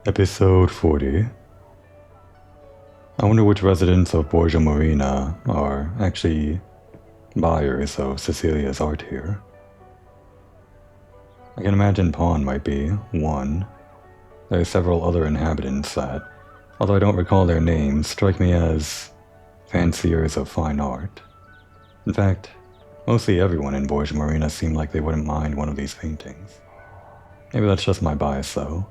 Episode 40. I wonder which residents of Borgia Marina are actually buyers of Cecilia's art here. I can imagine Paun might be one. There are several other inhabitants that, although I don't recall their names, strike me as fanciers of fine art. In fact, mostly everyone in Borgia Marina seemed like they wouldn't mind one of these paintings. Maybe that's just my bias though.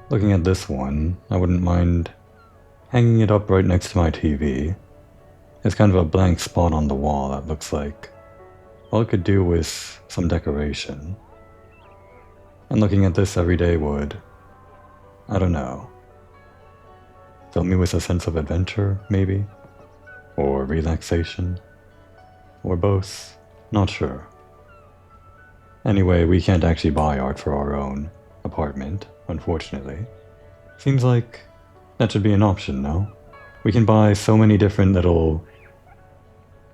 Looking at this one, I wouldn't mind hanging it up right next to my TV. There's kind of a blank spot on the wall that looks like, well, it could do with some decoration. And looking at this every day would, I don't know, fill me with a sense of adventure, maybe? Or relaxation? Or both? Not sure. Anyway, we can't actually buy art for our own apartment, unfortunately. Seems like that should be an option, no? We can buy so many different little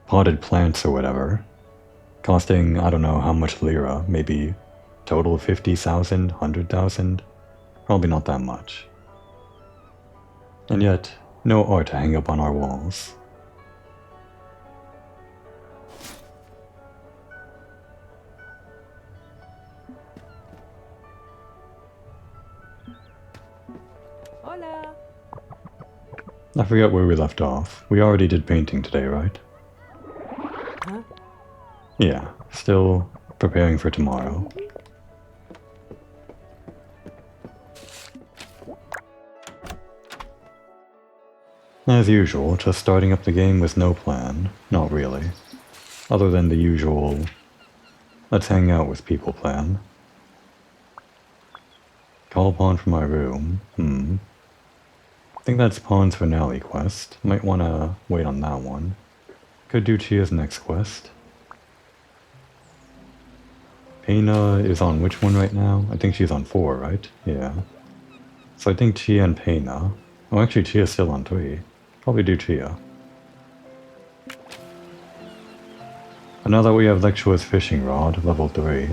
potted plants or whatever, costing I don't know how much lira, maybe total 50,000, 100,000? Probably not that much. And yet, no art to hang up on our walls. I forget where we left off. We already did painting today, right? Huh? Yeah, still preparing for tomorrow. As usual, just starting up the game with no plan. Not really. Other than the usual, let's hang out with people plan. Call Paun from my room. I think that's Paun's finale quest. Might wanna wait on that one. Could do Chia's next quest. Peina is on which one right now? I think she's on 4, right? Yeah. So I think Chia and Peina. Oh, actually Chia's still on 3. Probably do Chia. But now that we have Lectua's fishing rod, level 3,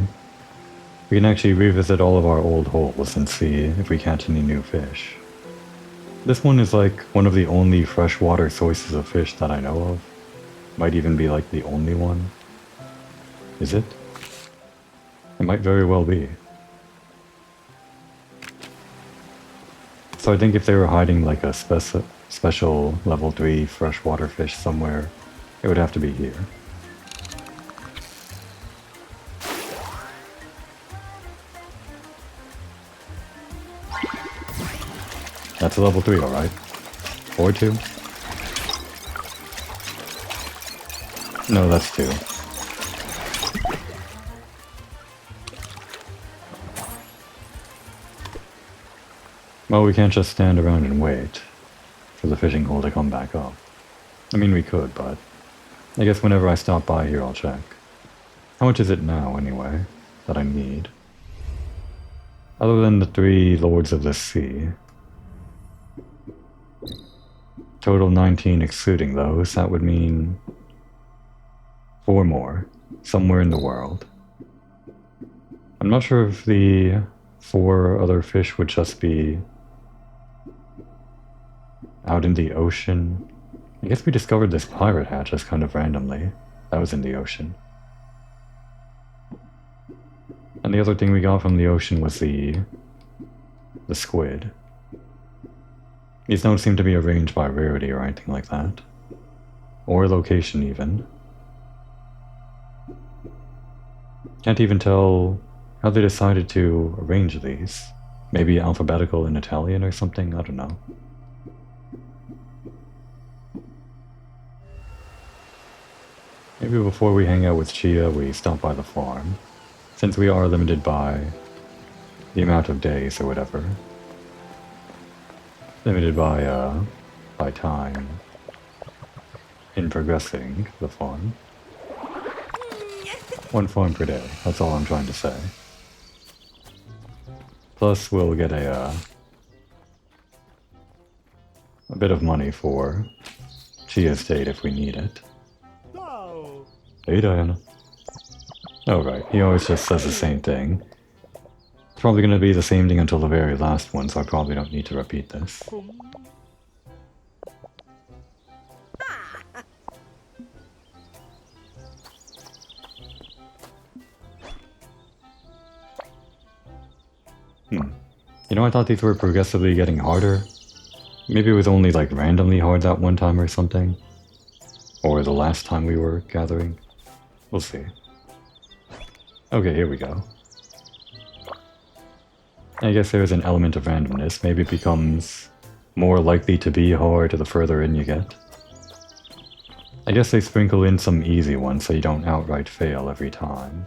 we can actually revisit all of our old holes and see if we catch any new fish. This one is like one of the only freshwater sources of fish that I know of. Might even be like the only one. Is it? It might very well be. So I think if they were hiding like a special level 3 freshwater fish somewhere, it would have to be here. That's a level 3, alright. Or 2? No, that's 2. Well, we can't just stand around and wait for the fishing hole to come back up. I mean, we could, but I guess whenever I stop by here, I'll check. How much is it now, anyway, that I need? Other than the 3 Lords of the Sea. Total 19 excluding those, that would mean 4 more, somewhere in the world. I'm not sure if the 4 other fish would just be out in the ocean. I guess we discovered this pirate hat just kind of randomly. That was in the ocean. And the other thing we got from the ocean was the squid. These don't seem to be arranged by rarity or anything like that. Or location even. Can't even tell how they decided to arrange these. Maybe alphabetical in Italian or something? I don't know. Maybe before we hang out with Chia, we stop by the farm. Since we are limited by the amount of days or whatever. Limited by time in progressing the farm. 1 farm per day, that's all I'm trying to say. Plus we'll get a bit of money for Chia's date if we need it. Hey Diana. Oh right, he always just says the same thing. probably going to be the same thing until the very last one, so I probably don't need to repeat this. You know, I thought these were progressively getting harder. Maybe it was only like randomly hard that one time or something. Or the last time we were gathering. We'll see. Okay, here we go. I guess there's an element of randomness. Maybe it becomes more likely to be hard the further in you get. I guess they sprinkle in some easy ones so you don't outright fail every time.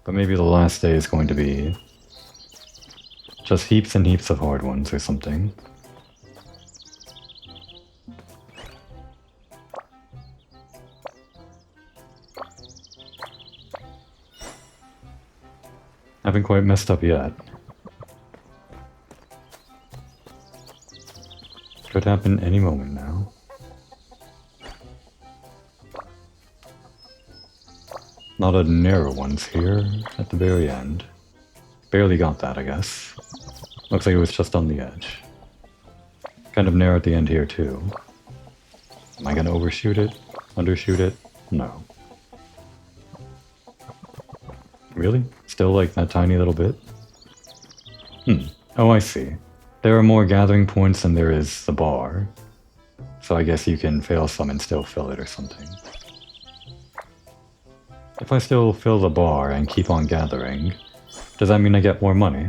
But maybe the last day is going to be just heaps and heaps of hard ones or something. Haven't quite messed up yet. Could happen any moment now. Lot of narrow ones here at the very end. Barely got that, I guess. Looks like it was just on the edge. Kind of narrow at the end here too. Am I gonna overshoot it? Undershoot it? No. Really? Still like that tiny little bit? Oh, I see. There are more gathering points than there is the bar. So I guess you can fail some and still fill it or something. If I still fill the bar and keep on gathering, does that mean I get more money?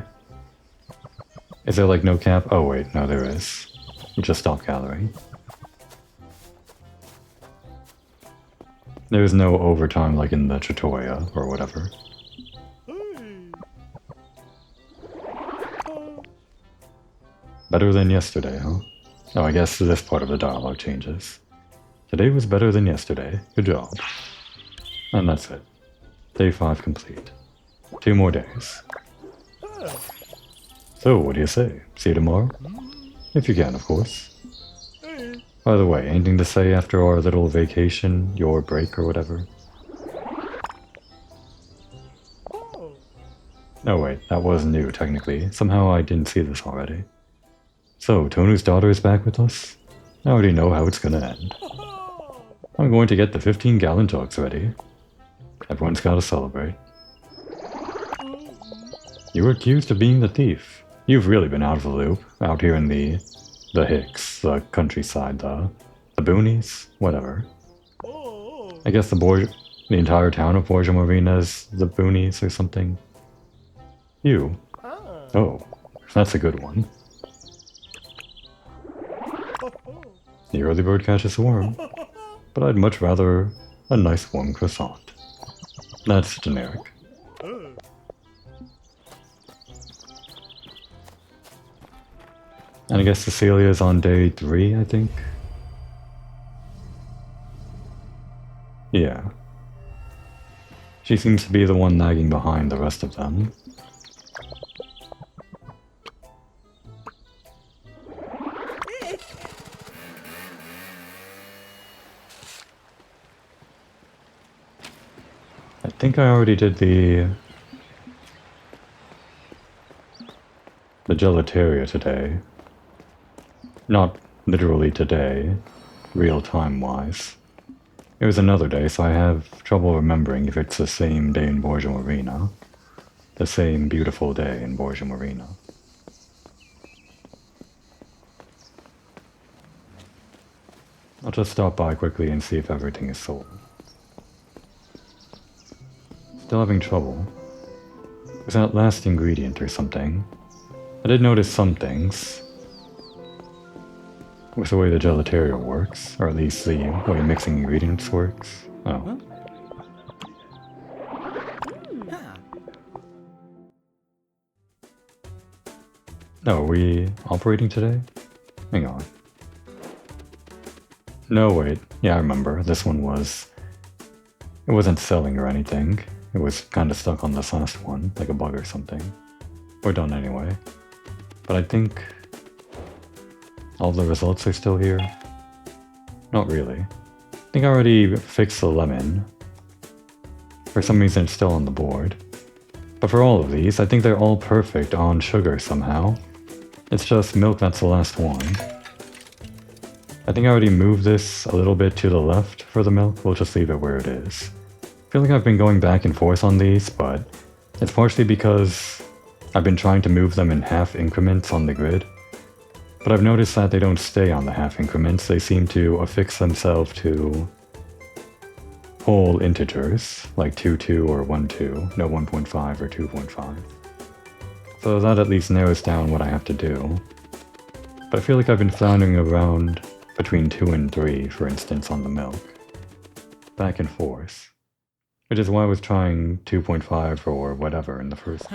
Is there like no cap? Oh wait, no there is. You just stop gathering. There is no overtime like in the tutorial or whatever. Better than yesterday, huh? Oh, I guess this part of the dialogue changes. Today was better than yesterday. Good job. And that's it. Day 5 complete. 2 more days. So, what do you say? See you tomorrow? If you can, of course. By the way, anything to say after our little vacation, your break or whatever? Oh wait, that was new, technically. Somehow I didn't see this already. So, Tonu's daughter is back with us? I already know how it's gonna end. I'm going to get the 15-gallon jugs ready. Everyone's gotta celebrate. You were accused of being the thief. You've really been out of the loop, out here in the Hicks, the countryside, the boonies, whatever. I guess the entire town of Borgia Marina is the boonies or something. You? Oh, that's a good one. The early bird catches the worm, but I'd much rather a nice warm croissant. That's generic. And I guess Cecilia's on day 3, I think? Yeah. She seems to be the one lagging behind the rest of them. I think I already did the gelateria today. Not literally today, real time wise. It was another day, so I have trouble remembering if it's the same day in Borgia Marina. The same beautiful day in Borgia Marina. I'll just stop by quickly and see if everything is sold. Still having trouble. Is that last ingredient or something? I did notice some things. With the way the gelateria works, or at least the way mixing ingredients works. Oh. No, are we operating today? Hang on. No, wait. Yeah, I remember. This one was... It wasn't selling or anything. It was kind of stuck on this last one, like a bug or something. We're done anyway. But I think... all the results are still here? Not really. I think I already fixed the lemon. For some reason it's still on the board. But for all of these, I think they're all perfect on sugar somehow. It's just milk that's the last one. I think I already moved this a little bit to the left for the milk. We'll just leave it where it is. I feel like I've been going back and forth on these, but it's partially because I've been trying to move them in half increments on the grid. But I've noticed that they don't stay on the half increments. They seem to affix themselves to whole integers, like 2, 2 or 1, 2, no 1.5 or 2.5. So that at least narrows down what I have to do. But I feel like I've been floundering around between 2 and 3, for instance, on the milk. Back and forth. Which is why I was trying 2.5 or whatever in the first.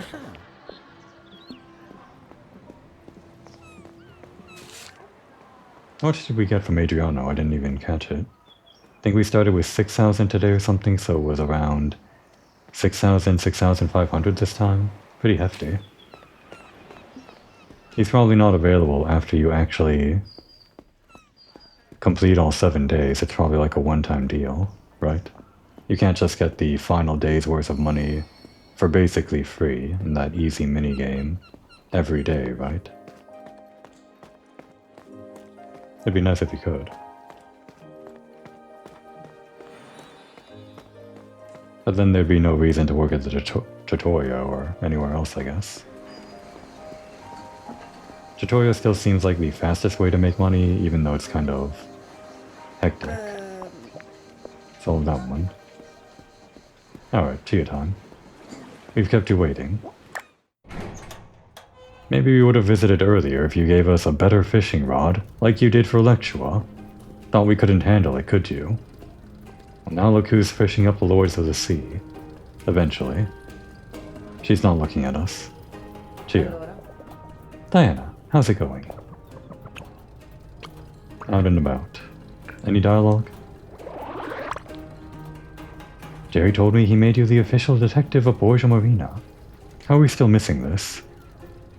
How much did we get from Adriano? I didn't even catch it. I think we started with 6,000 today or something, so it was around 6,000, 6,500 this time. Pretty hefty. He's probably not available after you actually complete all 7 days. It's probably like a one-time deal, right? You can't just get the final day's worth of money for basically free in that easy minigame every day, right? It'd be nice if you could. But then there'd be no reason to work at the tutorial or anywhere else, I guess. Tutorial still seems like the fastest way to make money, even though it's kind of hectic. Solve that one. Alright, Chia time. We've kept you waiting. Maybe we would have visited earlier if you gave us a better fishing rod, like you did for Lectua. Thought we couldn't handle it, could you? Well, now look who's fishing up the Lords of the Sea. Eventually. She's not looking at us. Chia. Diana, how's it going? Out and about. Any dialogue? Jerry told me he made you the official detective of Borgia Marina. How are we still missing this?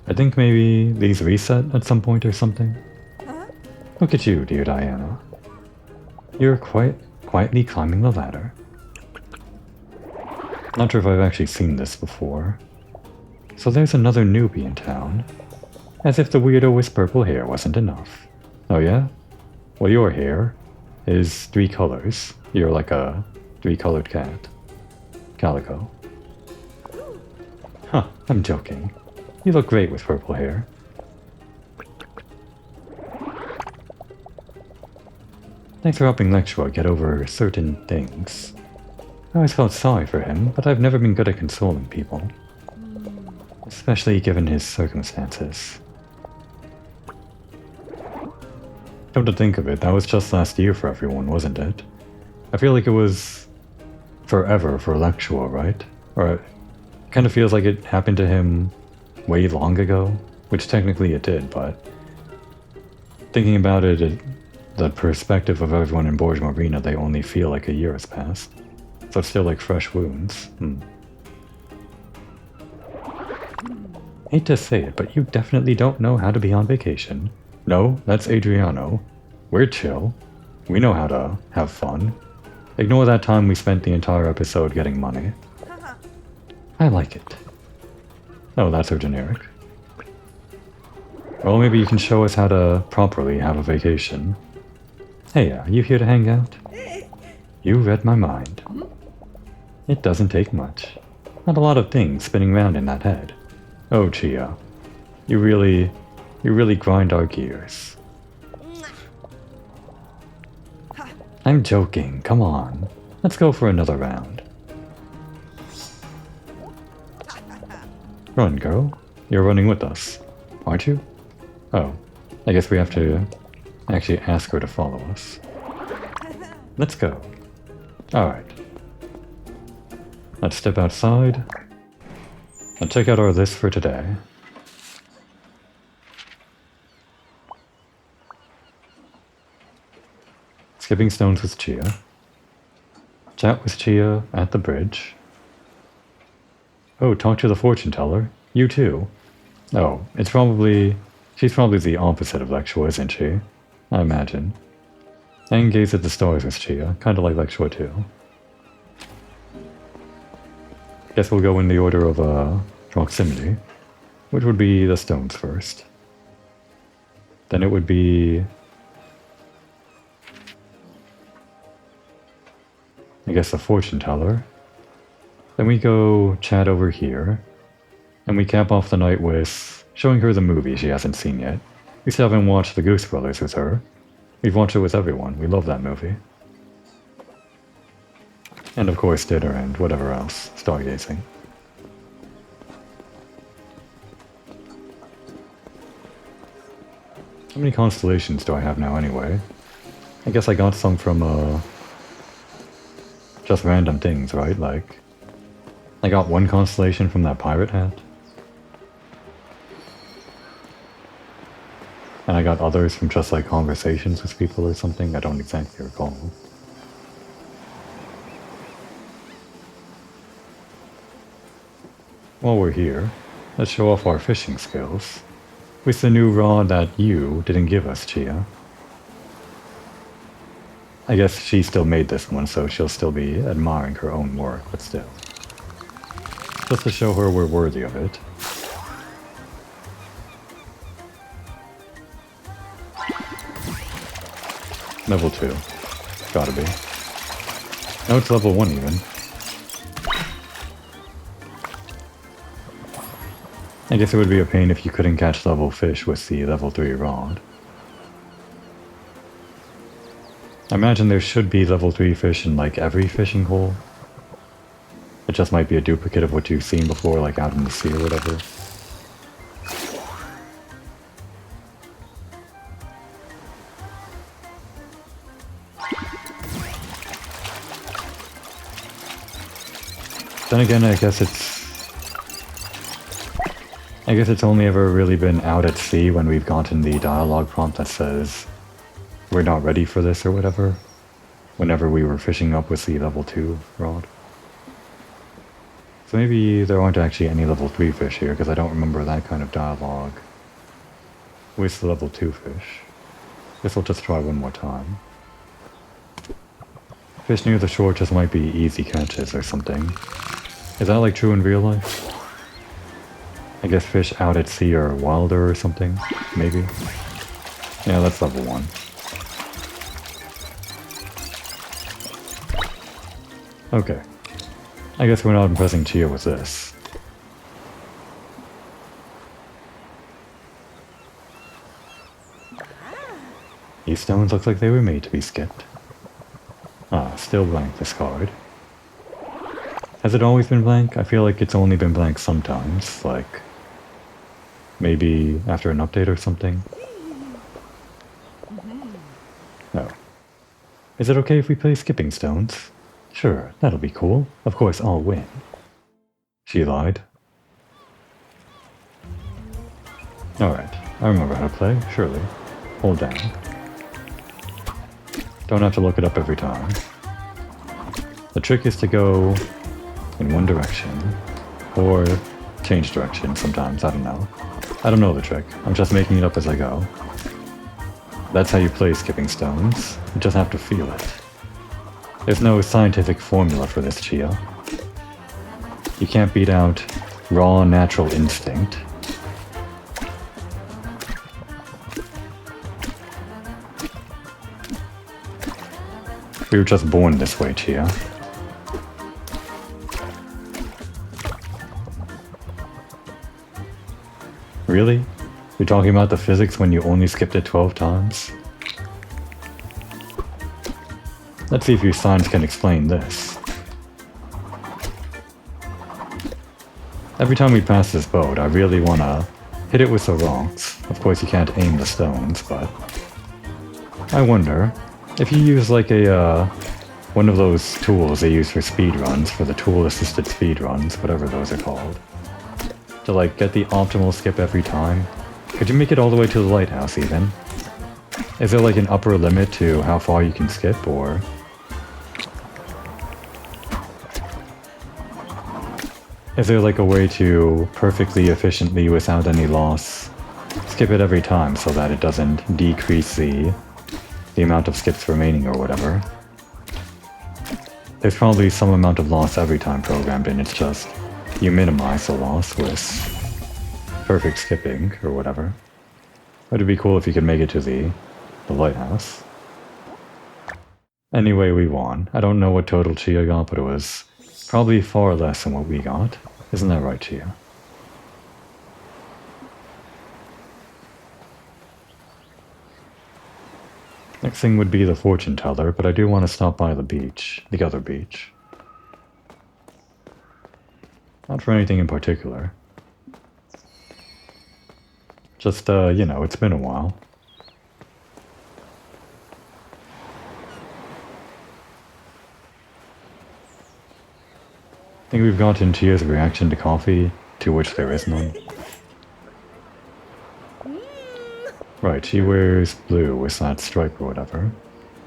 I think maybe these reset at some point or something. Look at you, dear Diana. You're quietly climbing the ladder. Not sure if I've actually seen this before. So there's another newbie in town. As if the weirdo with purple hair wasn't enough. Oh yeah? Well, your hair is 3 colors. You're like a 3-colored cat. Calico. Huh, I'm joking. You look great with purple hair. Thanks for helping Lectua get over certain things. I always felt sorry for him, but I've never been good at consoling people. Especially given his circumstances. Come to think of it, that was just last year for everyone, wasn't it? I feel like it was forever for Lectua, right? Or it kind of feels like it happened to him way long ago, which technically it did, but thinking about it, the perspective of everyone in Borgia Marina, they only feel like a year has passed. So it's still like fresh wounds. Hate to say it, but you definitely don't know how to be on vacation. No, that's Adriano. We're chill. We know how to have fun. Ignore that time we spent the entire episode getting money. I like it. Oh, that's her generic. Well, maybe you can show us how to properly have a vacation. Hey, are you here to hang out? You read my mind. It doesn't take much. Not a lot of things spinning around in that head. Oh, Chia. You really grind our gears. I'm joking, come on. Let's go for another round. Run, girl. You're running with us, aren't you? Oh, I guess we have to actually ask her to follow us. Let's go. Alright. Let's step outside and check out our list for today. Skipping stones with Chia. Chat with Chia at the bridge. Oh, talk to the fortune teller. You too. Oh, she's probably the opposite of Lectua, isn't she? I imagine. And gaze at the stars with Chia, kinda like Lectua too. Guess we'll go in the order of proximity, which would be the stones first. Then it would be, I guess, the fortune teller. Then we go chat over here, and we cap off the night with showing her the movie she hasn't seen yet. We still haven't watched The Goose Brothers with her. We've watched it with everyone. We love that movie. And of course dinner and whatever else. Stargazing. How many constellations do I have now anyway? I guess I got some from just random things, right? Like, I got one constellation from that pirate hat. And I got others from just like conversations with people or something. I don't exactly recall. While we're here, let's show off our fishing skills with the new rod that you didn't give us, Chia. I guess she still made this one, so she'll still be admiring her own work, but still. Just to show her we're worthy of it. Level 2. Gotta be. No, it's level 1 even. I guess it would be a pain if you couldn't catch level fish with the level 3 rod. I imagine there should be level 3 fish in like every fishing hole. It just might be a duplicate of what you've seen before, like out in the sea or whatever. Then again, I guess it's only ever really been out at sea when we've gotten the dialogue prompt that says we're not ready for this or whatever, whenever we were fishing up with the level 2 rod. So maybe there aren't actually any level 3 fish here, because I don't remember that kind of dialogue with the level 2 fish. Guess we'll just try one more time. Fish near the shore just might be easy catches or something. Is that like true in real life? I guess fish out at sea are wilder or something, maybe? Yeah, that's level 1. Okay. I guess we're not impressing Chia with this. These stones look like they were made to be skipped. Ah, still blank this card. Has it always been blank? I feel like it's only been blank sometimes, like maybe after an update or something. No. Is it okay if we play skipping stones? Sure, that'll be cool. Of course, I'll win. She lied. Alright, I remember how to play, surely. Hold down. Don't have to look it up every time. The trick is to go in one direction, or change direction sometimes, I don't know. I don't know the trick, I'm just making it up as I go. That's how you play skipping stones, you just have to feel it. There's no scientific formula for this, Chia. You can't beat out raw natural instinct. We were just born this way, Chia. Really? You're talking about the physics when you only skipped it 12 times? Let's see if your science can explain this. Every time we pass this boat, I really wanna hit it with the rocks. Of course you can't aim the stones, but I wonder if you use like a one of those tools they use for speedruns, for the tool-assisted speedruns, whatever those are called, to like get the optimal skip every time. Could you make it all the way to the lighthouse even? Is there like an upper limit to how far you can skip, or? Is there like a way to perfectly efficiently, without any loss, skip it every time so that it doesn't decrease the amount of skips remaining or whatever? There's probably some amount of loss every time programmed in, it's just you minimize the loss with perfect skipping or whatever. It'd be cool if you could make it to the lighthouse. Anyway, we won. I don't know what total Chia got, but it was probably far less than what we got. Isn't that right, Chia? Next thing would be the fortune teller, but I do want to stop by the beach. The other beach. Not for anything in particular. Just, you know, it's been a while. I think we've gotten Chia's reaction to coffee, to which there is none. Right, she wears blue with that stripe or whatever.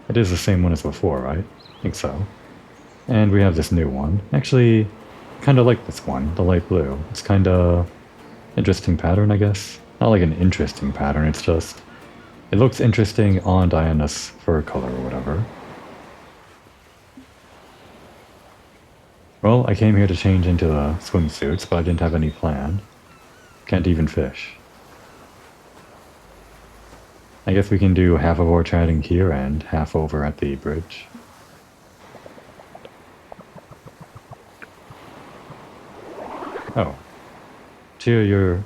It is the same one as before, right? I think so. And we have this new one. Actually, I kinda like this one, the light blue. It's kinda interesting pattern, I guess. Not like an interesting pattern, it's just... It looks interesting on Diana's fur color or whatever. Well, I came here to change into the swimsuits, but I didn't have any plan. Can't even fish. I guess we can do half of our chatting here and half over at the bridge. Oh. Chia, you're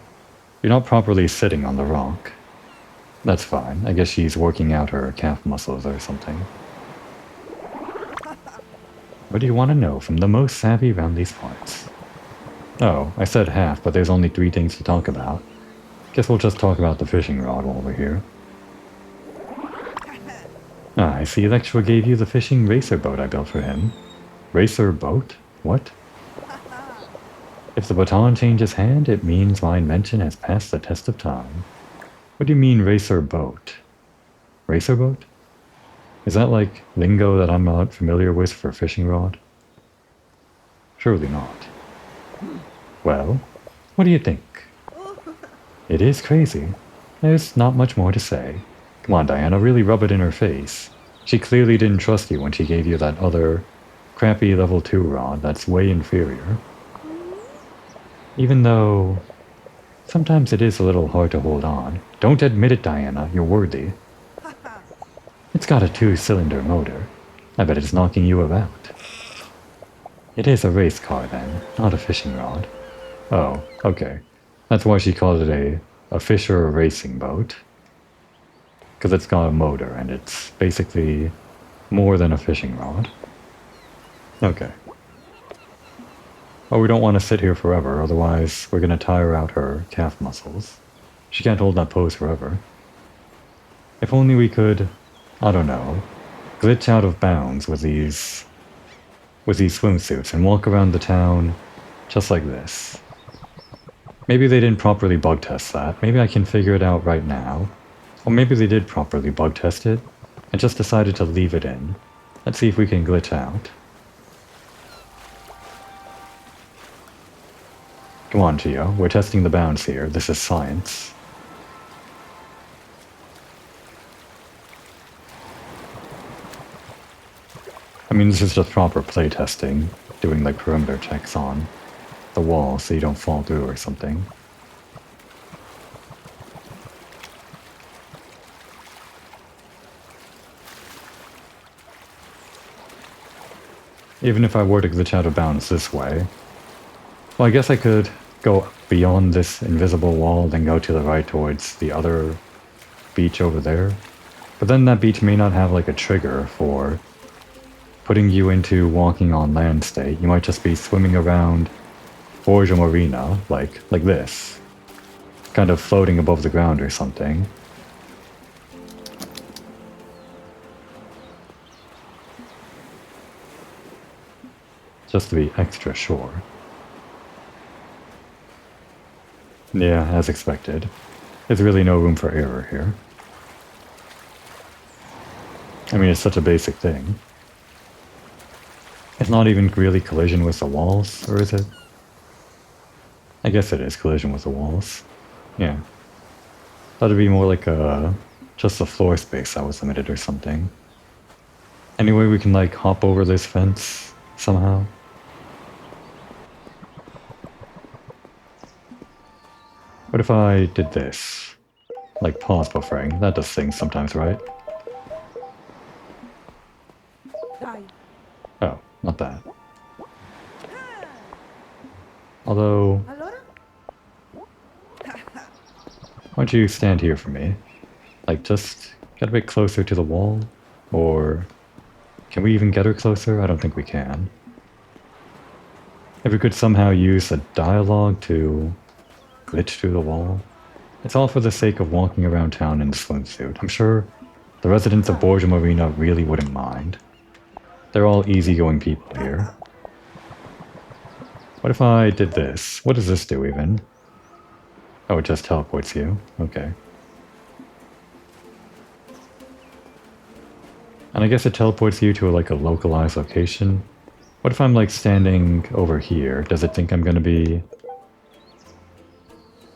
not properly sitting on the rock. That's fine. I guess she's working out her calf muscles or something. What do you want to know from the most savvy around these parts? Oh, I said half, but there's only 3 things to talk about. Guess we'll just talk about the fishing rod while we're here. Ah, I see Electra gave you the fishing racer boat I built for him. Racer boat? What? If the baton changes hand, it means my invention has passed the test of time. What do you mean racer boat? Racer boat? Is that like lingo that I'm not familiar with for fishing rod? Surely not. Well, what do you think? It is crazy. There's not much more to say. Come on, Diana, really rub it in her face. She clearly didn't trust you when she gave you that other crappy level 2 rod that's way inferior. Even though sometimes it is a little hard to hold on. Don't admit it, Diana. You're worthy. It's got a 2-cylinder motor. I bet it's knocking you about. It is a race car then, not a fishing rod. Oh, okay. That's why she called it a fisher racing boat. Because it's got a motor and it's basically more than a fishing rod. Okay. Oh, we don't want to sit here forever, otherwise we're going to tire out her calf muscles. She can't hold that pose forever. If only we could, I don't know, glitch out of bounds with these swimsuits and walk around the town just like this. Maybe they didn't properly bug test that. Maybe I can figure it out right now. Or maybe they did properly bug test it and just decided to leave it in. Let's see if we can glitch out. Come on, Gio. We're testing the bounds here. This is science. I mean, this is just proper playtesting, doing like perimeter checks on the wall so you don't fall through or something. Even if I were to glitch out of bounds this way, well, I guess I could go beyond this invisible wall, then go to the right towards the other beach over there. But then that beach may not have like a trigger for putting you into walking on land state. You might just be swimming around Borgia Marina, like this. Kind of floating above the ground or something. Just to be extra sure. Yeah, as expected. There's really no room for error here. I mean, it's such a basic thing. It's not even really collision with the walls, or is it? I guess it is collision with the walls. Yeah. Thought it'd be more like just the floor space that was limited or something. Anyway, we can like hop over this fence somehow. What if I did this? Like pause buffering. That does things sometimes, right? Die. Oh, not that. Although, Allora? why don't you stand here for me? Like, just get a bit closer to the wall? Or can we even get her closer? I don't think we can. If we could somehow use the dialogue to glitch through the wall. It's all for the sake of walking around town in a swimsuit. I'm sure the residents of Borgia Marina really wouldn't mind. They're all easygoing people here. What if I did this? What does this do even? Oh, it just teleports you. Okay. And I guess it teleports you to like a localized location. What if I'm like standing over here? Does it think I'm gonna be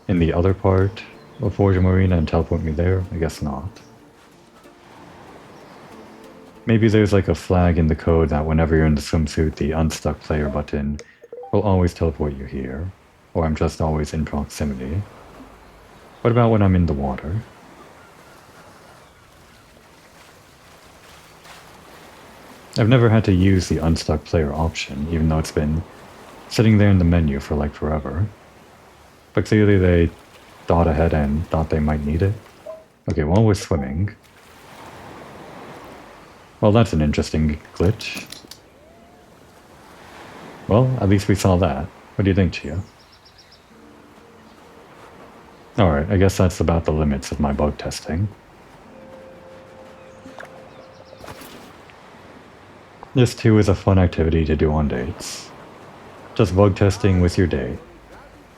in the other part of Borgia Marina and teleport me there? I guess not. Maybe there's like a flag in the code that whenever you're in the swimsuit, the unstuck player button will always teleport you here. Or I'm just always in proximity. What about when I'm in the water? I've never had to use the unstuck player option, even though it's been sitting there in the menu for like forever. But clearly they thought ahead and thought they might need it. Okay, while we're swimming... Well, that's an interesting glitch. Well, at least we saw that. What do you think, Chia? Alright, I guess that's about the limits of my bug testing. This too is a fun activity to do on dates. Just bug testing with your date.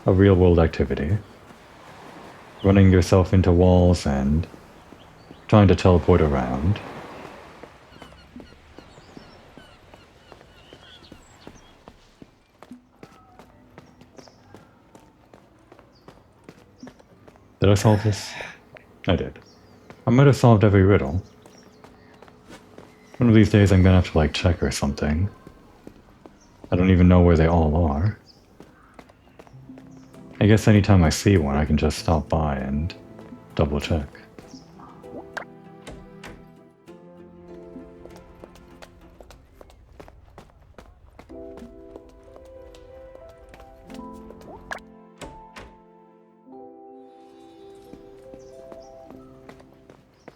A real world activity. Running yourself into walls and trying to teleport around. Did I solve this? I did. I might have solved every riddle. One of these days I'm gonna have to like check or something. I don't even know where they all are. I guess anytime I see one I can just stop by and double check.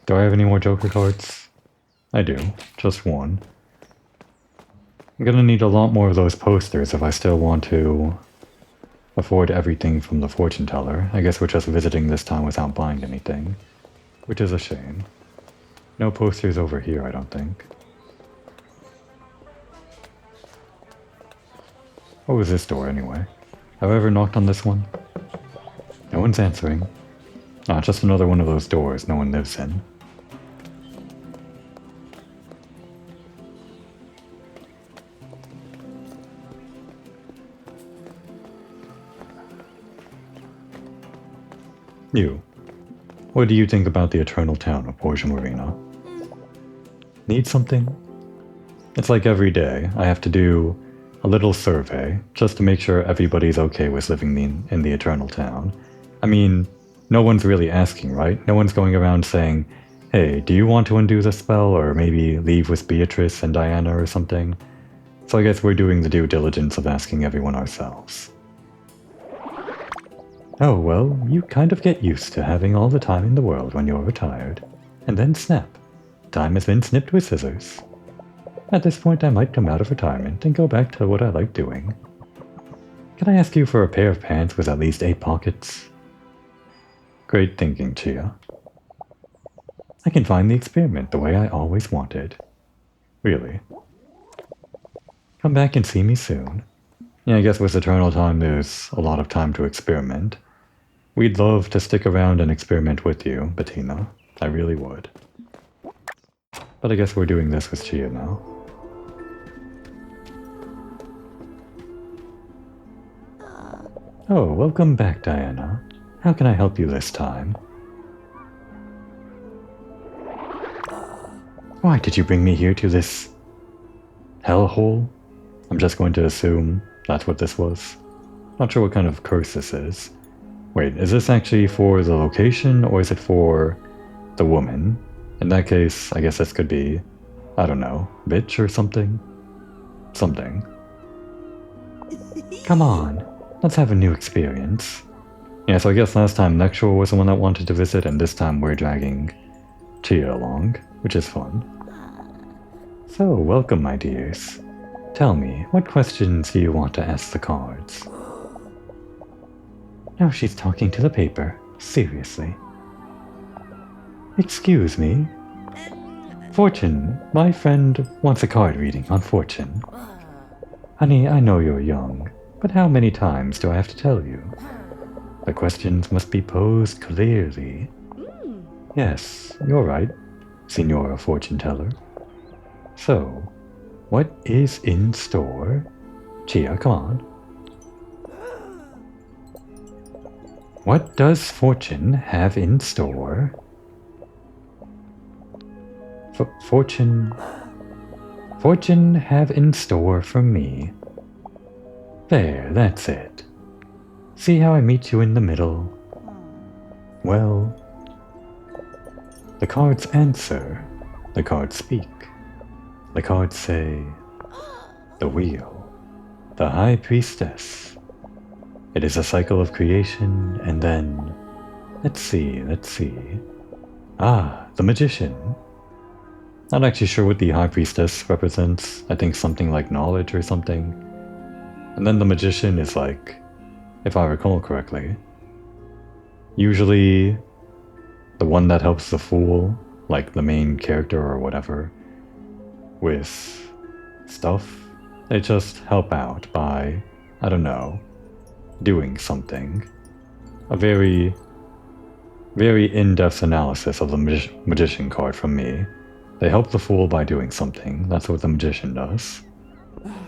Do I have any more Joker cards? I do. Just one. I'm gonna need a lot more of those posters if I still want to afford everything from the fortune teller. I guess we're just visiting this town without buying anything. Which is a shame. No posters over here, I don't think. What was this door anyway? Have I ever knocked on this one? No one's answering. Ah, just another one of those doors no one lives in. You. What do you think about the eternal town of Borgia Marina? Need something? It's like every day I have to do a little survey just to make sure everybody's okay with living in the eternal town. I mean, no one's really asking, right? No one's going around saying, hey, do you want to undo the spell or maybe leave with Beatrice and Diana or something? So I guess we're doing the due diligence of asking everyone ourselves. Oh, well, you kind of get used to having all the time in the world when you're retired. And then snap. Time has been snipped with scissors. At this point, I might come out of retirement and go back to what I like doing. Can I ask you for a pair of pants with at least 8 pockets? Great thinking, Chia. I can find the experiment the way I always wanted. Really. Come back and see me soon. Yeah, I guess with Eternal Time there's a lot of time to experiment. We'd love to stick around and experiment with you, Bettina. I really would. But I guess we're doing this with Chia now. Oh, welcome back, Diana. How can I help you this time? Why did you bring me here to this hellhole? I'm just going to assume that's what this was. Not sure what kind of curse this is. Wait, is this actually for the location or is it for the woman? In that case, I guess this could be, I don't know, bitch or something? Something. Come on, let's have a new experience. Yeah, so I guess last time Nexual was the one that wanted to visit, and this time we're dragging Chia along, which is fun. So, welcome, my dears. Tell me, what questions do you want to ask the cards? Now she's talking to the paper. Seriously. Excuse me? Fortune, my friend wants a card reading on Fortune. Honey, I know you're young, but how many times do I have to tell you? The questions must be posed clearly. Yes, you're right, Signora Fortune Teller. So, what is in store? Chia, come on. What does Fortune have in store? Fortune have in store for me. There, that's it. See how I meet you in the middle? Well, the cards answer, the cards speak. The cards say, the wheel, the high priestess. It is a cycle of creation, and then, let's see. Ah, the magician. Not actually sure what the high priestess represents. I think something like knowledge or something. And then the magician is like, if I recall correctly, usually the one that helps the fool, like the main character or whatever, with stuff. They just help out by, I don't know, doing something. A very, very in-depth analysis of the magician card from me. They help the fool by doing something. That's what the magician does.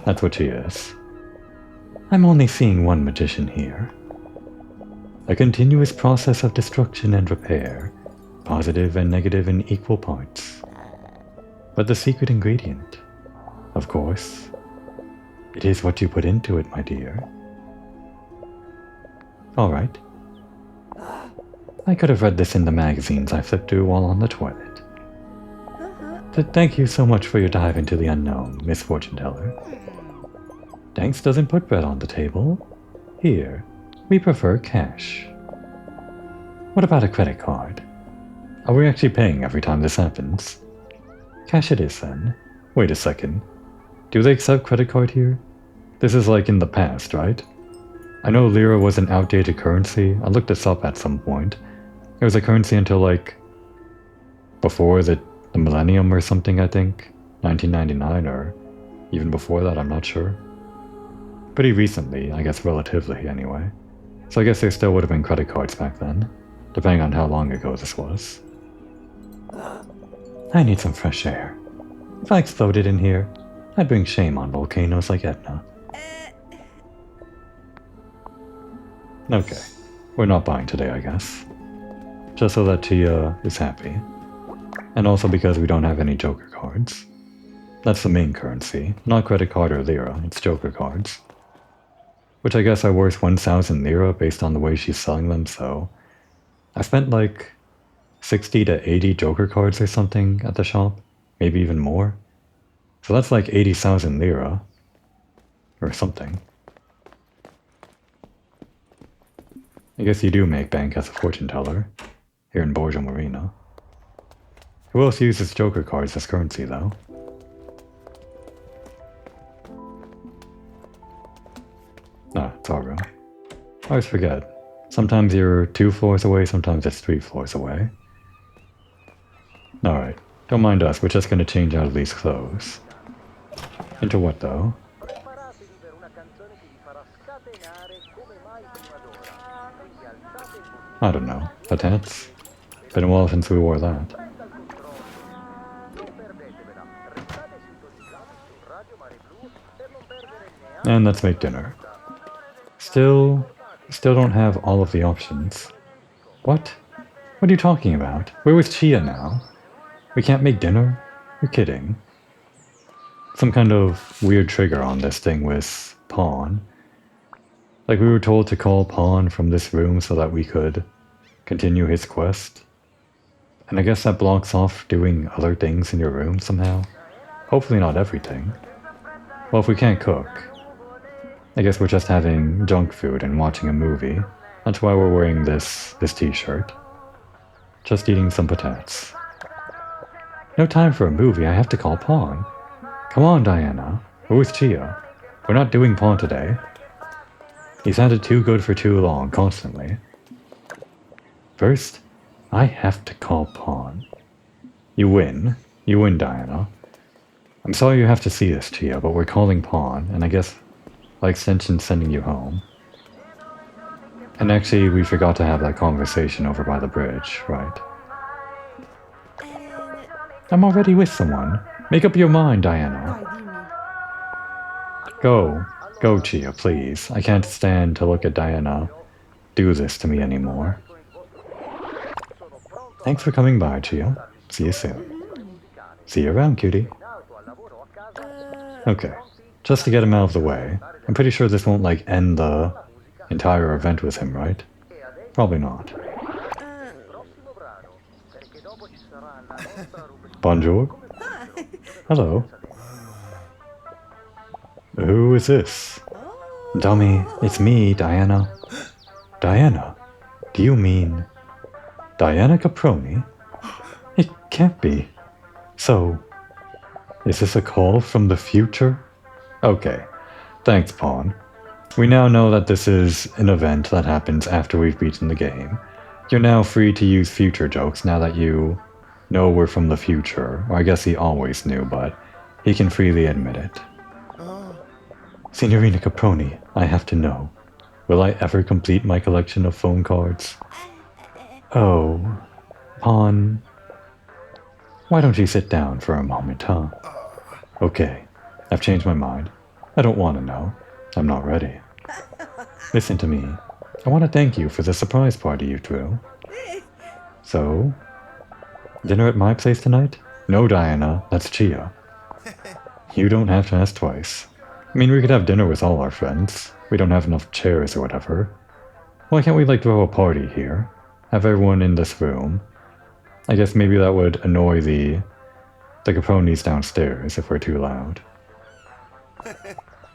That's what she is. I'm only seeing one magician here. A continuous process of destruction and repair, positive and negative in equal parts. But the secret ingredient, of course, it is what you put into it, my dear. Alright. I could have read this in the magazines I flipped through while on the toilet. Thank you so much for your dive into the unknown, Miss Fortune Teller. Thanks doesn't put bread on the table. Here, we prefer cash. What about a credit card? Are we actually paying every time this happens? Cash it is then. Wait a second. Do they accept credit card here? This is like in the past, right? I know lira was an outdated currency. I looked this up at some point. It was a currency until like before the millennium or something, I think. 1999 or even before that, I'm not sure. Pretty recently, I guess relatively anyway. So I guess there still would have been credit cards back then, depending on how long ago this was. I need some fresh air. If I exploded in here, I'd bring shame on volcanoes like Etna. Okay, we're not buying today, I guess. Just so that Chia is happy. And also because we don't have any Joker cards. That's the main currency, not credit card or lira, it's Joker cards. Which I guess are worth 1,000 lira based on the way she's selling them, so... I spent like 60 to 80 Joker cards or something at the shop, maybe even more. So that's like 80,000 lira. Or something. I guess you do make bank as a fortune teller, here in Borgia Marina. Who else uses Joker cards as currency, though? Ah, it's our room. I always forget. Sometimes you're 2 floors away, sometimes it's 3 floors away. Alright, don't mind us, we're just gonna change out of these clothes. Into what, though? I don't know. Patats? Been a while since we wore that. And let's make dinner. Still don't have all of the options. What? What are you talking about? We're with Chia now. We can't make dinner? You're kidding. some kind of weird trigger on this thing with Paun. Like we were told to call Paun from this room so that we could continue his quest. And I guess that blocks off doing other things in your room somehow. Hopefully not everything. Well, if we can't cook, I guess we're just having junk food and watching a movie. That's why we're wearing this t-shirt. Just eating some patates. No time for a movie, I have to call Paun. Come on, Diana. Where's Chia? We're not doing Paun today. He's had it too good for too long, constantly. First, I have to call Paun. You win. You win, Diana. I'm sorry you have to see this, Chia, but we're calling Paun, and I guess, by extension, sending you home. And actually, we forgot to have that conversation over by the bridge, right? I'm already with someone. Make up your mind, Diana. Go. Go, Chia, please. I can't stand to look at Diana do this to me anymore. Thanks for coming by, Chia. See you soon. See you around, cutie. Okay. Just to get him out of the way. I'm pretty sure this won't, like, end the entire event with him, right? Probably not. Bonjour. Hello. Who is this? Dummy, it's me, Diana. Diana? Do you mean Diana Caproni? It can't be. So, is this a call from the future? Okay. Thanks, Paun. We now know that this is an event that happens after we've beaten the game. You're now free to use future jokes now that you know we're from the future. Or I guess he always knew, but he can freely admit it. Signorina Caproni, I have to know. Will I ever complete my collection of phone cards? Oh, Paun. Why don't you sit down for a moment, huh? Okay, I've changed my mind. I don't want to know. I'm not ready. Listen to me. I want to thank you for the surprise party you threw. So, dinner at my place tonight? No, Diana, that's Chia. You don't have to ask twice. I mean, we could have dinner with all our friends. We don't have enough chairs or whatever. Why can't we, like, throw a party here? Have everyone in this room. I guess maybe that would annoy the Capronis downstairs if we're too loud.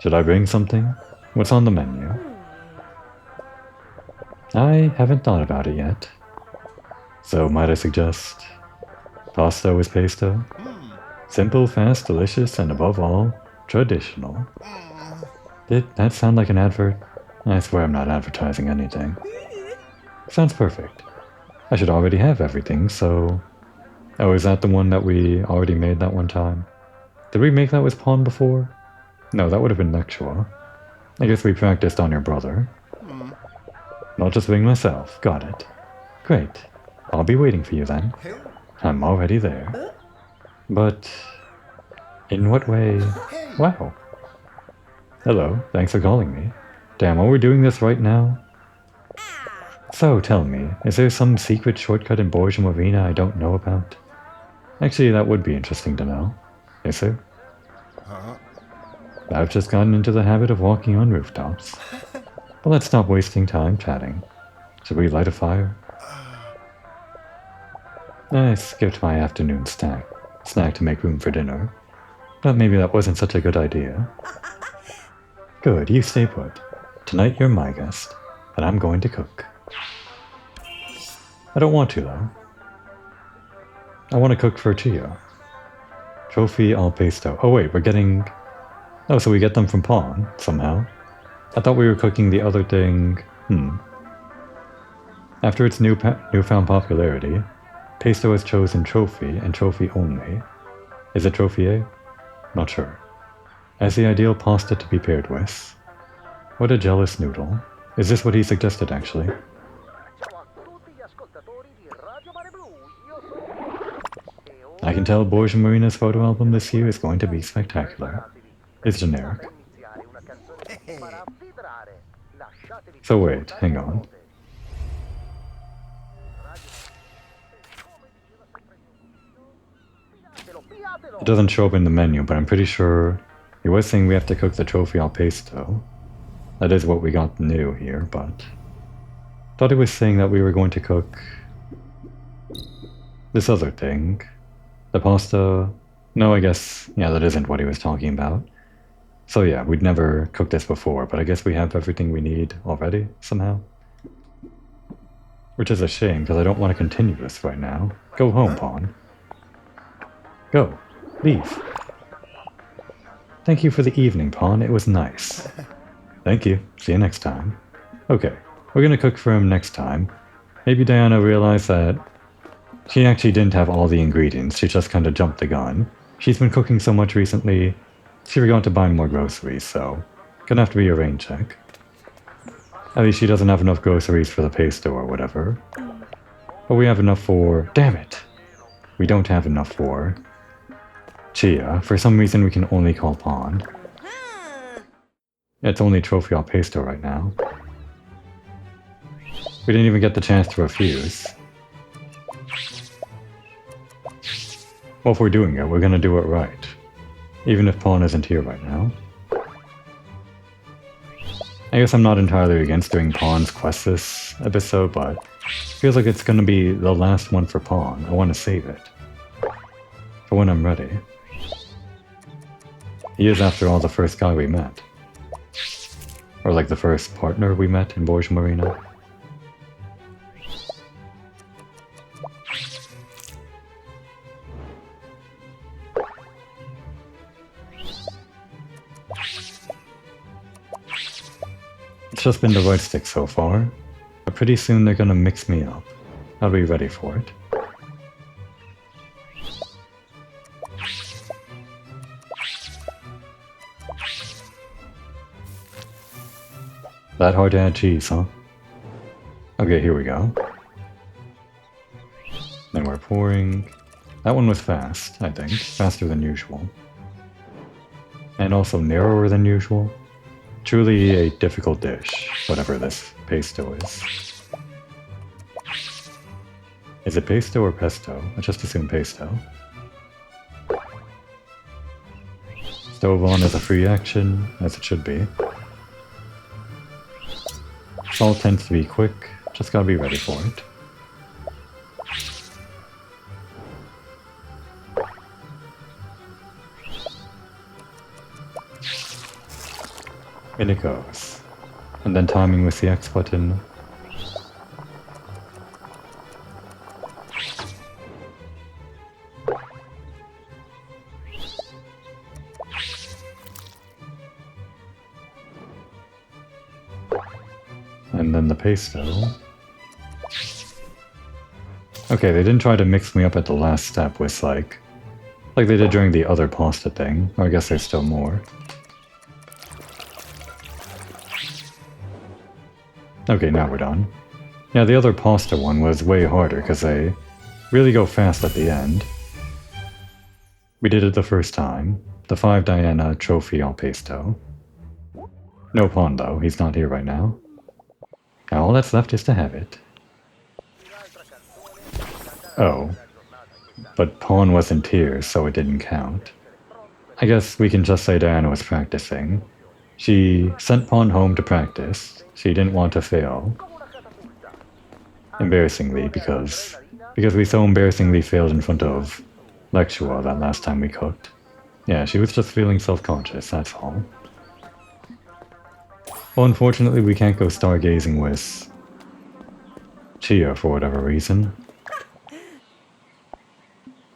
Should I bring something? What's on the menu? I haven't thought about it yet. So might I suggest pasta with pesto? Simple, fast, delicious, and above all, traditional. Did that sound like an advert? I swear I'm not advertising anything. Sounds perfect. I should already have everything, so... Oh, is that the one that we already made that one time? Did we make that with Paun before? No, that would have been Nexua. I guess we practiced on your brother. I'll just wing myself. Got it. Great. I'll be waiting for you then. I'm already there. But... in what way... Wow. Hello, thanks for calling me. Damn, are we doing this right now? So, tell me, is there some secret shortcut in Borgia Marina I don't know about? Actually, that would be interesting to know. Is there? I've just gotten into the habit of walking on rooftops. But let's stop wasting time chatting. Should we light a fire? I skipped my afternoon snack to make room for dinner. But maybe that wasn't such a good idea. Good, you stay put. Tonight you're my guest, and I'm going to cook. I don't want to, though. I want to cook for Chia. Trophy al pesto. Oh wait, we're getting... Oh, so we get them from Paun, somehow. I thought we were cooking the other thing... After its newfound popularity, pesto has chosen trophy and trophy only. Is it trophy A? Not sure. As the ideal pasta to be paired with. What a jealous noodle. Is this what he suggested, actually? I can tell Borgia Marina's photo album this year is going to be spectacular. It's generic. So wait, hang on. It doesn't show up in the menu, but I'm pretty sure he was saying we have to cook the trophy al pesto. That is what we got new here, but I thought he was saying that we were going to cook this other thing. The pasta... No, I guess, yeah, that isn't what he was talking about. So yeah, we'd never cooked this before, but I guess we have everything we need already, somehow. Which is a shame, because I don't want to continue this right now. Go home, Paun. Go. Leave. Thank you for the evening, Paun. It was nice. Thank you. See you next time. Okay, we're gonna cook for him next time. Maybe Diana realized that she actually didn't have all the ingredients. She just kind of jumped the gun. She's been cooking so much recently, she forgot to buy more groceries, so gonna have to be a rain check. At least she doesn't have enough groceries for the pesto or whatever. But we have enough for... Damn it! We don't have enough for... Chia. For some reason we can only call Paun. It's only trophy al pesto right now. We didn't even get the chance to refuse. Well, if we're doing it, we're gonna do it right. Even if Paun isn't here right now. I guess I'm not entirely against doing Paun's quest this episode, but feels like it's gonna be the last one for Paun. I want to save it. For when I'm ready. He is, after all, the first guy we met. Or like the first partner we met in Borgia Marina. It's just been the right stick so far, but pretty soon they're gonna mix me up. I'll be ready for it. That hard to add cheese, huh? Okay, here we go. Then we're pouring... That one was fast, I think. Faster than usual. And also narrower than usual. Truly a difficult dish, whatever this pesto is. Is it pesto or pesto? I just assume pesto. Stove on is a free action, as it should be. Salt tends to be quick, just gotta be ready for it. In it goes. And then timing with the X button. And then the pesto. Okay, they didn't try to mix me up at the last step with like they did during the other pasta thing. Or I guess there's still more. Okay, now we're done. Yeah, the other pasta one was way harder because they really go fast at the end. We did it the first time. The 5 Diana trophy al pesto. No Paun though, he's not here right now. Now all that's left is to have it. Oh. But Paun wasn't here, so it didn't count. I guess we can just say Diana was practicing. She sent Paun home to practice. She didn't want to fail. Embarrassingly, because we so embarrassingly failed in front of Lexua that last time we cooked. Yeah, she was just feeling self-conscious, that's all. Well, unfortunately, we can't go stargazing with Chia for whatever reason.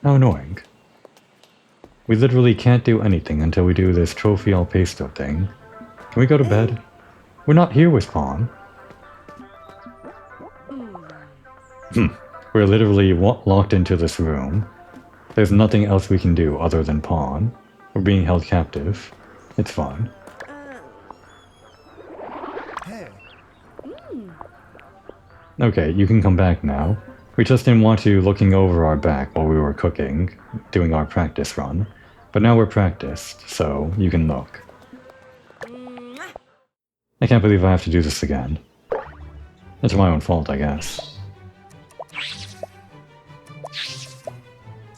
How annoying. We literally can't do anything until we do this trophy al pesto thing. Can we go to bed? We're not here with Paun. We're literally locked into this room. There's nothing else we can do other than Paun. We're being held captive. It's fine. Okay, you can come back now. We just didn't want you looking over our back while we were cooking, doing our practice run. But now we're practiced, so you can look. I can't believe I have to do this again. It's my own fault, I guess.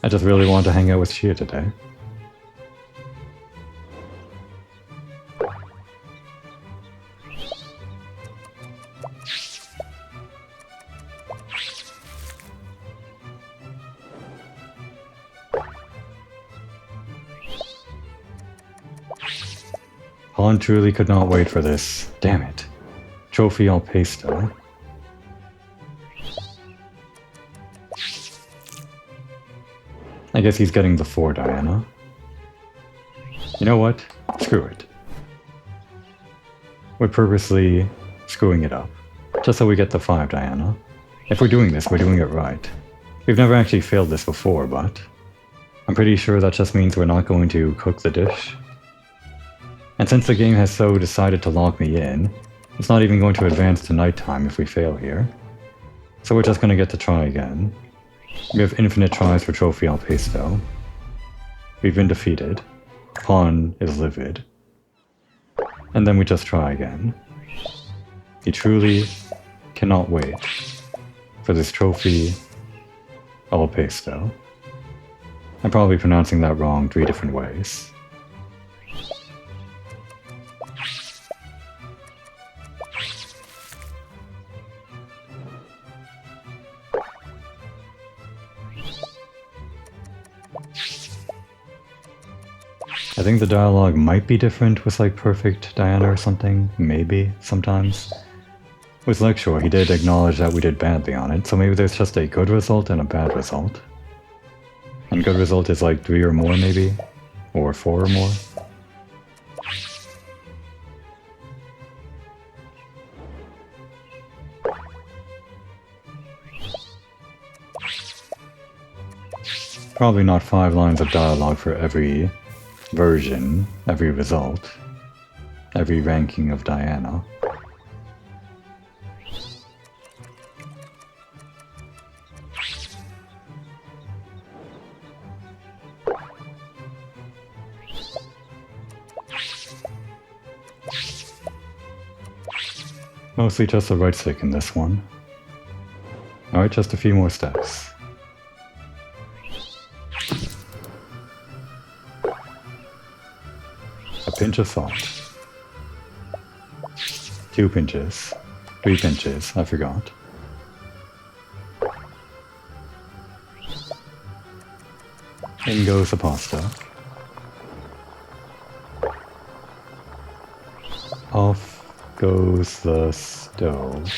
I just really wanted to hang out with Chia today. Paun truly could not wait for this. Damn it. Trophy al pesto. I guess he's getting the 4 Diana. You know what? Screw it. We're purposely screwing it up, just so we get the 5 Diana. If we're doing this, we're doing it right. We've never actually failed this before, but I'm pretty sure that just means we're not going to cook the dish. And since the game has so decided to lock me in, it's not even going to advance to nighttime if we fail here. So we're just going to get to try again. We have infinite tries for Trophy al Pesto. We've been defeated. Paun is livid. And then we just try again. He truly cannot wait for this Trophy al Pesto. I'm probably pronouncing that wrong 3 different ways. I think the dialogue might be different with like Perfect Diana or something, maybe, sometimes. With Lecture, he did acknowledge that we did badly on it, so maybe there's just a good result and a bad result. And good result is like 3 or more maybe? Or 4 or more? Probably not 5 lines of dialogue for every version, every result, every ranking of Diana. Mostly just the right stick in this one. Alright, just a few more steps. A pinch of salt. 2 pinches. 3 pinches, I forgot. In goes the pasta. Off goes the stove.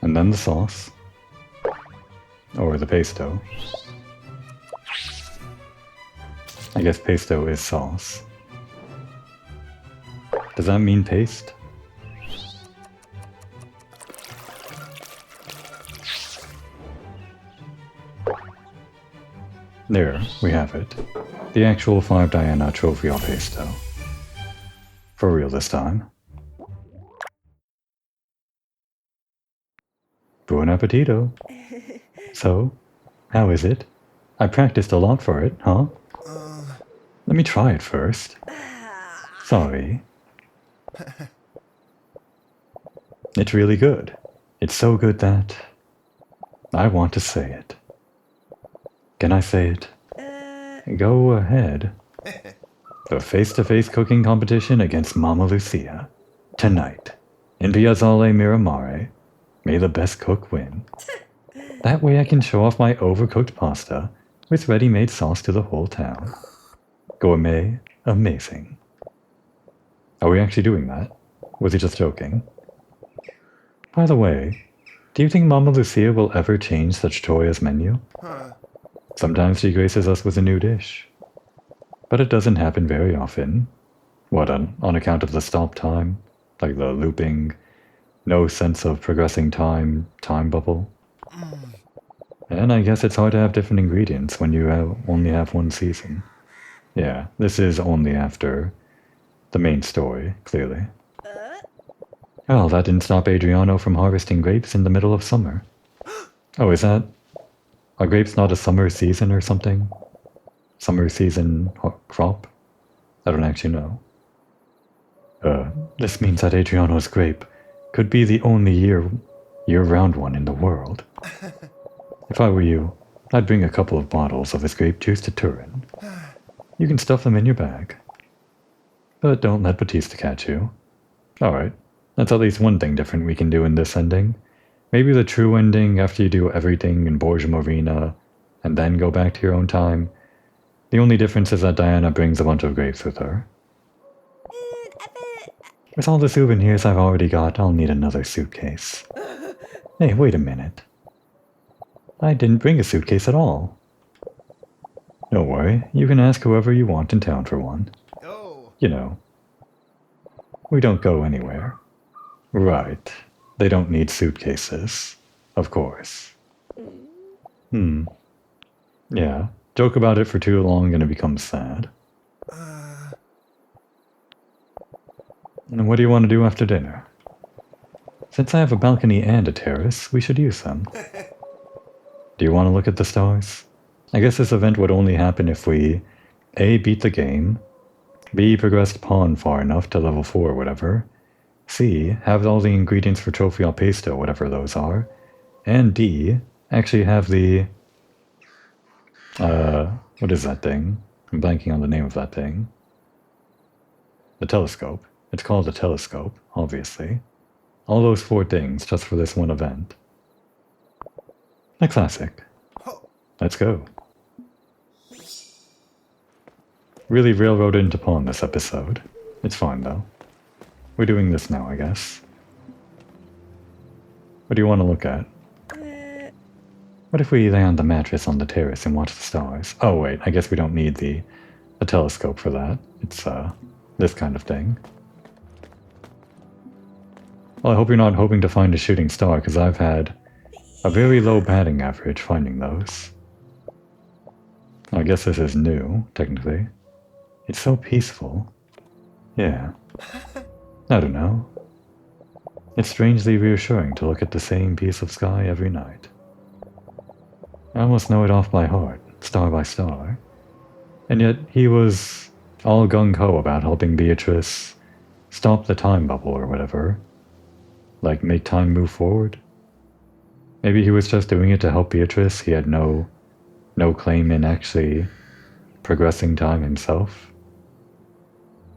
And then the sauce. Or the pesto. I guess pesto is sauce. Does that mean paste? There, we have it. The actual 5 Diana Trophy al Pesto. For real this time. Buon appetito! So, how is it? I practiced a lot for it, huh? Let me try it first. Sorry. It's really good. It's so good that I want to say it. Can I say it? Go ahead. The face-to-face cooking competition against Mama Lucia. Tonight. In Piazzale Miramare. May the best cook win. That way I can show off my overcooked pasta with ready-made sauce to the whole town. Gourmet, amazing. Are we actually doing that? Was he just joking? By the way, do you think Mama Lucia will ever change such joyous menu? Sometimes she graces us with a new dish. But it doesn't happen very often. What, on account of the stop time? Like the looping, no sense of progressing time bubble? And I guess it's hard to have different ingredients when you only have one season. Yeah, this is only after the main story, clearly. Well, that didn't stop Adriano from harvesting grapes in the middle of summer. Oh, is that... Are grapes not a summer season or something? Summer season crop? I don't actually know. This means that Adriano's grape could be the only year-round one in the world. If I were you, I'd bring a couple of bottles of his grape juice to Turin. You can stuff them in your bag. But don't let Batista catch you. Alright, that's at least one thing different we can do in this ending. Maybe the true ending, after you do everything in Borgia Marina, and then go back to your own time. The only difference is that Diana brings a bunch of grapes with her. With all the souvenirs I've already got, I'll need another suitcase. Hey, wait a minute. I didn't bring a suitcase at all. Don't worry, you can ask whoever you want in town for one. You know, we don't go anywhere. Right. They don't need suitcases. Of course. Yeah. Joke about it for too long and it becomes sad. And what do you want to do after dinner? Since I have a balcony and a terrace, we should use them. Do you want to look at the stars? I guess this event would only happen if we A. beat the game, B. progressed Paun far enough to level 4 or whatever, C. have all the ingredients for Trophy al Pesto, whatever those are, and D. actually have the... what is that thing? I'm blanking on the name of that thing. The telescope. It's called a telescope, obviously. All those 4 things just for this one event. A classic. Let's go. Really railroaded into Pawn this episode. It's fine though. We're doing this now, I guess. What do you want to look at? What if we lay on the mattress on the terrace and watch the stars? Oh wait, I guess we don't need the telescope for that. It's this kind of thing. Well, I hope you're not hoping to find a shooting star, because I've had a very low batting average finding those. I guess this is new, technically. It's so peaceful. Yeah. I don't know. It's strangely reassuring to look at the same piece of sky every night. I almost know it off by heart, star by star. And yet he was all gung-ho about helping Beatrice stop the time bubble or whatever. Like, make time move forward. Maybe he was just doing it to help Beatrice. He had no claim in actually progressing time himself.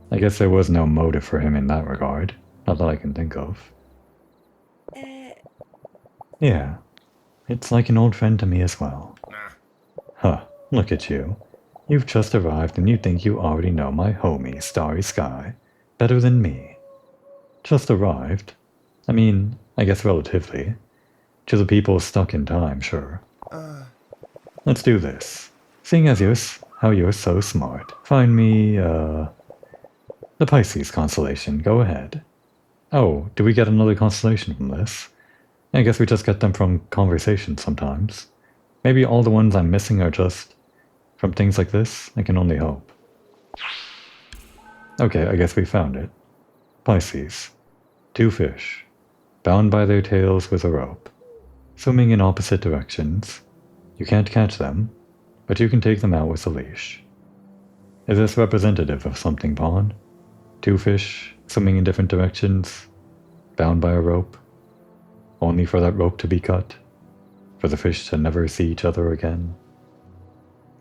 I guess there was no motive for him in that regard. Not that I can think of. Yeah. It's like an old friend to me as well. Huh, look at you. You've just arrived and you think you already know my homie, Starry Sky, better than me. Just arrived? I mean, I guess relatively. To the people stuck in time, sure. Let's do this. Seeing as how you're so smart, find me, the Pisces constellation, go ahead. Oh, do we get another constellation from this? I guess we just get them from conversation sometimes. Maybe all the ones I'm missing are just from things like this? I can only hope. Okay, I guess we found it. Pisces. 2 fish. Bound by their tails with a rope. Swimming in opposite directions. You can't catch them, but you can take them out with a leash. Is this representative of something, Pawn? 2 fish, swimming in different directions, bound by a rope, only for that rope to be cut, for the fish to never see each other again?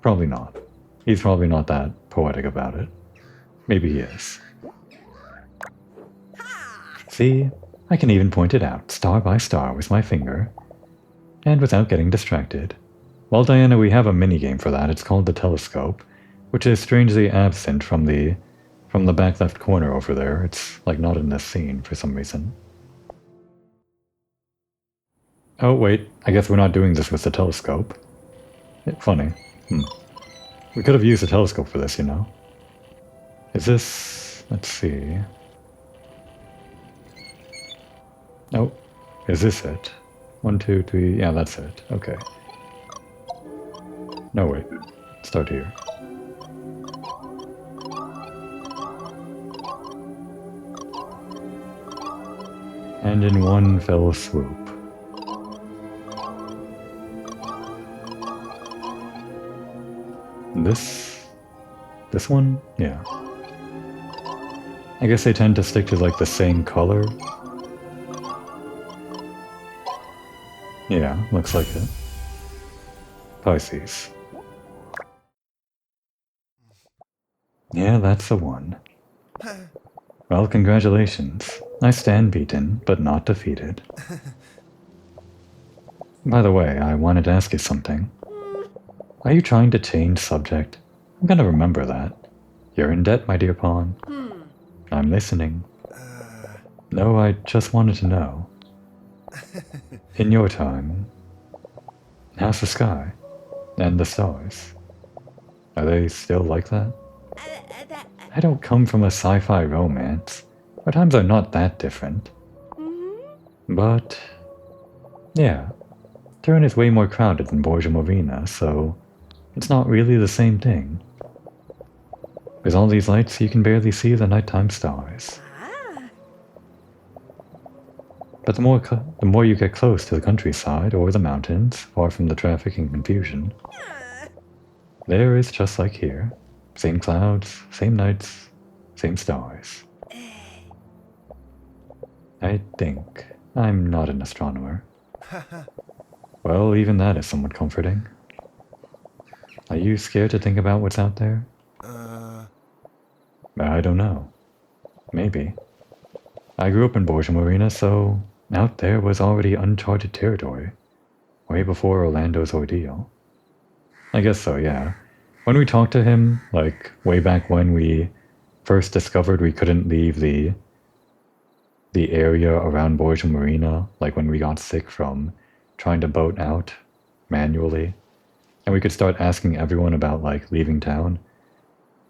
Probably not. He's probably not that poetic about it. Maybe he is. See? I can even point it out, star by star, with my finger, and without getting distracted. Well, Diana, we have a minigame for that. It's called the telescope, which is strangely absent from the back left corner over there. It's, like, not in this scene for some reason. Oh, wait. I guess we're not doing this with the telescope. Funny. We could have used a telescope for this, you know. Is this... let's see... oh, is this it? 1, 2, 3... yeah, that's it. Okay. No, wait. Start here. And in one fell swoop. This one? Yeah. I guess they tend to stick to, like, the same color. Yeah, looks like it. Pisces. Yeah, that's the one. Well, congratulations. I stand beaten, but not defeated. By the way, I wanted to ask you something. Are you trying to change subject? I'm gonna remember that. You're in debt, my dear Paun. I'm listening. No, I just wanted to know. In your time, how's the sky? And the stars? Are they still like that? I don't come from a sci-fi romance. Our times are not that different. But, yeah. Turin is way more crowded than Borgia Marina, so it's not really the same thing. With all these lights, you can barely see the nighttime stars. But the more you get close to the countryside or the mountains, far from the traffic and confusion, there is just like here. Same clouds, same nights, same stars. I think I'm not an astronomer. Well, even that is somewhat comforting. Are you scared to think about what's out there? I don't know. Maybe. I grew up in Borgia Marina, so out there was already uncharted territory. Way before Orlando's ordeal. I guess so, yeah. When we talked to him, like, way back when we first discovered we couldn't leave the area around Borgia Marina, like when we got sick from trying to boat out manually, and we could start asking everyone about, like, leaving town,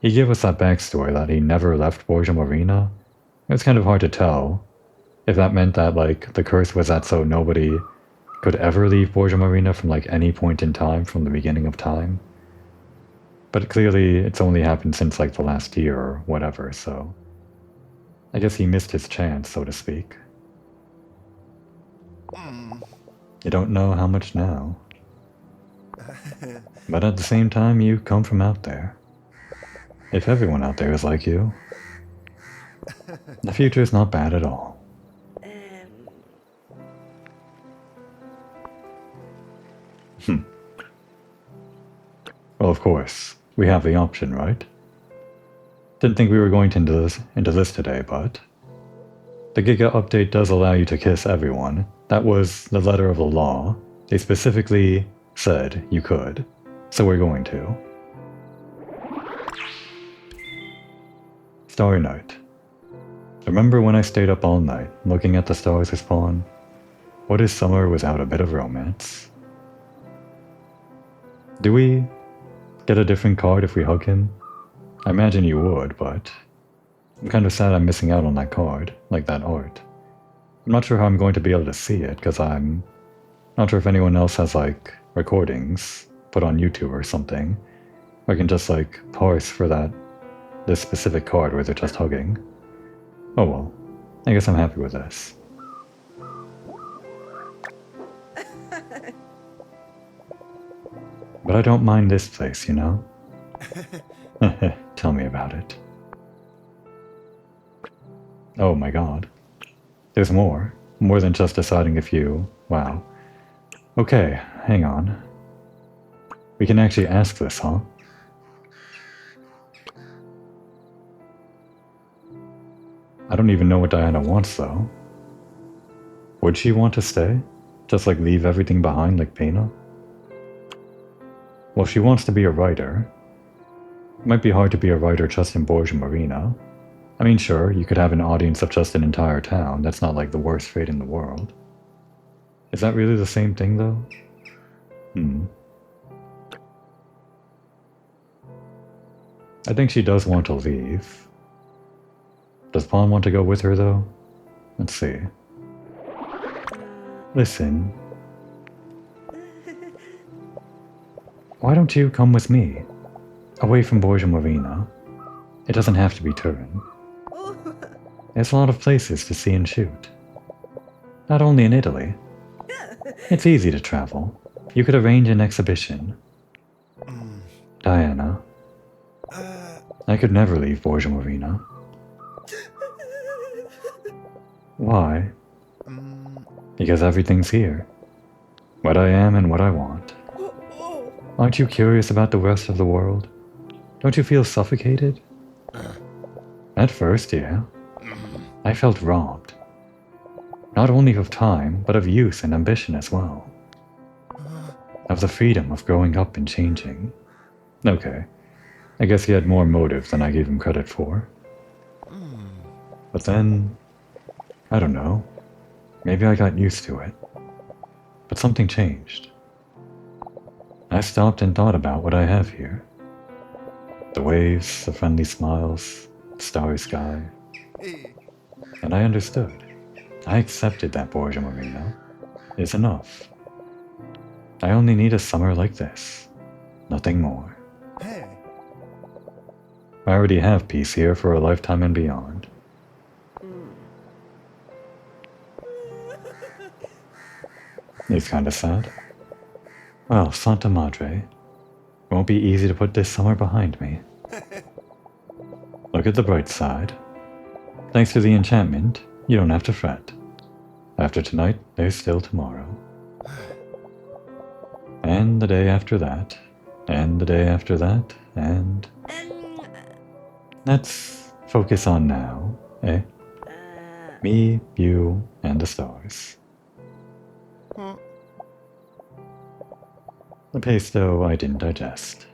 he gave us that backstory that he never left Borgia Marina. It was kind of hard to tell if that meant that, like, the curse was that so nobody could ever leave Borgia Marina from, like, any point in time from the beginning of time. But clearly it's only happened since, like, the last year or whatever, so I guess he missed his chance, so to speak. You don't know how much now. But at the same time, you come from out there. If everyone out there is like you, the future's not bad at all. Well, of course, we have the option, right? Didn't think we were going into this today, but the Giga update does allow you to kiss everyone. That was the letter of the law. They specifically said you could, so we're going to. Starry night. Remember when I stayed up all night, looking at the stars with Paun? What is summer without a bit of romance? Do we get a different card if we hug him? I imagine you would, but I'm kind of sad I'm missing out on that card, like that art. I'm not sure how I'm going to be able to see it, because I'm not sure if anyone else has, like, recordings put on YouTube or something. Or I can just, like, parse for this specific card where they're just hugging. Oh well, I guess I'm happy with this. But I don't mind this place, you know? Tell me about it. Oh my god. There's more. More than just deciding if you... Wow. Okay, hang on. We can actually ask this, huh? I don't even know what Diana wants, though. Would she want to stay? Just, like, leave everything behind like Pena? Well, she wants to be a writer. It might be hard to be a writer just in Borgia Marina. I mean, sure, you could have an audience of just an entire town. That's not like the worst fate in the world. Is that really the same thing, though? I think she does want to leave. Does Paun want to go with her, though? Let's see. Listen. Why don't you come with me? Away from Borgia Marina. It doesn't have to be Turin. There's a lot of places to see and shoot. Not only in Italy. It's easy to travel. You could arrange an exhibition. Diana. I could never leave Borgia Marina. Why? Because everything's here. What I am and what I want. Aren't you curious about the rest of the world? Don't you feel suffocated? At first, yeah. I felt robbed. Not only of time, but of youth and ambition as well. Have the freedom of growing up and changing. Okay, I guess he had more motive than I gave him credit for. But then, I don't know, maybe I got used to it. But something changed. I stopped and thought about what I have here. The waves, the friendly smiles, the starry sky. And I understood. I accepted that Borgia Marina is enough. I only need a summer like this. Nothing more. I already have peace here for a lifetime and beyond. He's kinda sad. Well, Santa Madre. Won't be easy to put this summer behind me. Look at the bright side. Thanks to the enchantment, you don't have to fret. After tonight, there's still tomorrow. And the day after that, and the day after that, and... Let's focus on now, eh? Me, you, and the stars. The pesto I didn't digest.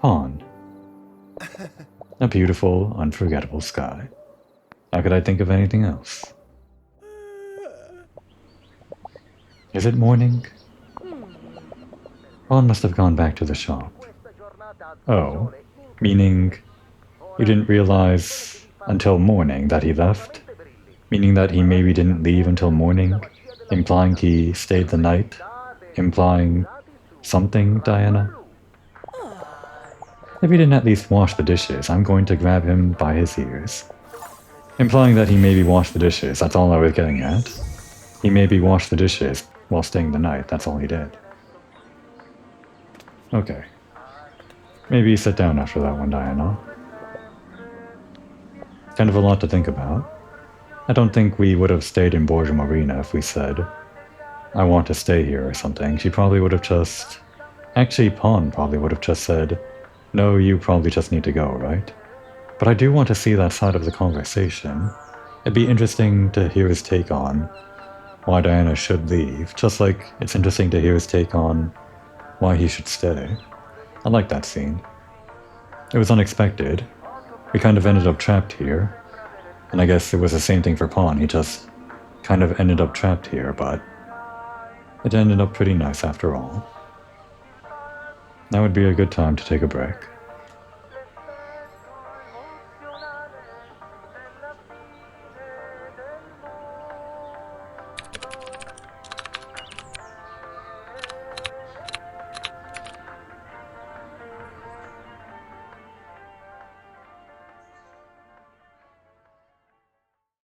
Paun. A beautiful, unforgettable sky. How could I think of anything else? Is it morning? Paun must have gone back to the shop. Oh, meaning you didn't realize until morning that he left? Meaning that he maybe didn't leave until morning? Implying he stayed the night? Implying something, Diana? If he didn't at least wash the dishes, I'm going to grab him by his ears. Implying that he maybe washed the dishes, that's all I was getting at. He maybe washed the dishes while staying the night, that's all he did. Okay. Maybe sit down after that one, Diana. Kind of a lot to think about. I don't think we would have stayed in Borgia Marina if we said, I want to stay here or something. She probably would have just... Actually, Paun probably would have just said, no, you probably just need to go, right? But I do want to see that side of the conversation. It'd be interesting to hear his take on why Diana should leave, just like it's interesting to hear his take on why he should stay. I like that scene. It was unexpected. We kind of ended up trapped here. And I guess it was the same thing for Paun, he just kind of ended up trapped here, but it ended up pretty nice after all. Now would be a good time to take a break.